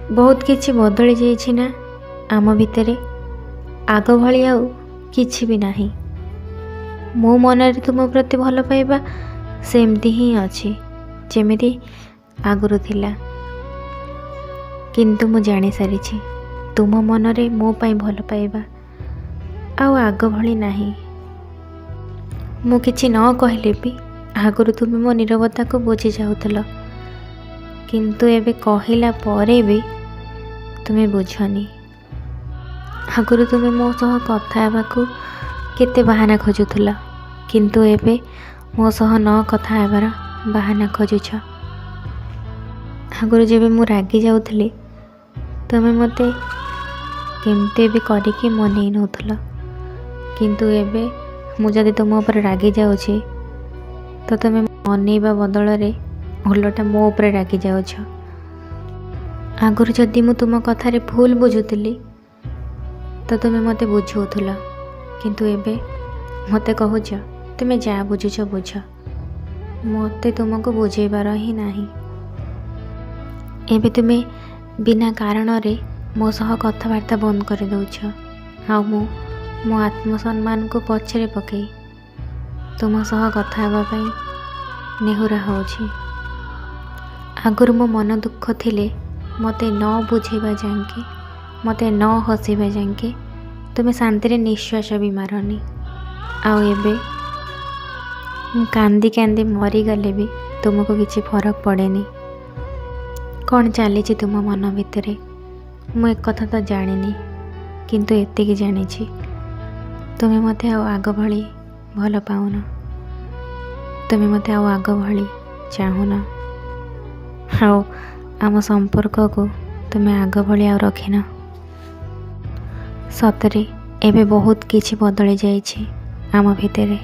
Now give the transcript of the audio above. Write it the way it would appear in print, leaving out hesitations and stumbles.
बहुत किछि बदली जाइछि ना आम भितरे आग भली आउ किछि भी नाही। मो मनरे तुम प्रति भल पाइबा सेमती ही अछि जेमिति आगुरु थिला। किंतु मु जानि सारिछि तुम मनरे मो पाई भल पाइबा आउ आग भली नाही। मु किछि न कहले भी आगुरु तुम मो नीरवता को बुझी जाउथल, किंतु एबे कहिला परे भी तुमे बुझनी। आगुरु तुमे मो सह कथा हेबाकू केते बहाना खोजुथुला, किंतु एबे मो सह न कथा हेबार बहाना खोजुछ। आगुरु जेबे मु रागी जाउथली तुमे मते केमते भी करिके मनै नउथुला, किंतु एबे मु जदि तुम ऊपर रागी जाउछि तो तुमे मनैबा बदल रे उलटा मो ऊपर रागी जाउछ। आगुरु जदि मु तुम कथारे भूल बुझुतली तो तुमे मते बुझौथुला, किंतु एबे मते कहूछ तुमे जा बुझुछ बुझ, मते तुमको बुझेबार ही नाही। एबे तुमे बिना कारण रे मो सह कथबार्ता बंद कर दउछ। आ मो आत्मसम्मान को पछरे पकई तुम सह कथा हेबा पई नेहुरा होछि। आगुरु मो मन दुख थिले मते न बुझेबा जांके, मते न हसीबा जांके तुमे शांति रे निश्वास भी मारनी। आउ एबे कांदी कांदी मरी गले भी तुमको किछि फरक पड़ेनी। कौन चली तुम मन भितरे मु एक कथा तो जानिनी, किंतु एतिकी जानिछि तुमे मते आउ आग भली भल पाउन, तुमे मते आउ आग भली चाहुन। आउ आम संपर्क को तुमे आग भली आउ रखिन। सतरे एबे बहुत किछि बदली जाइछि आम भितरे।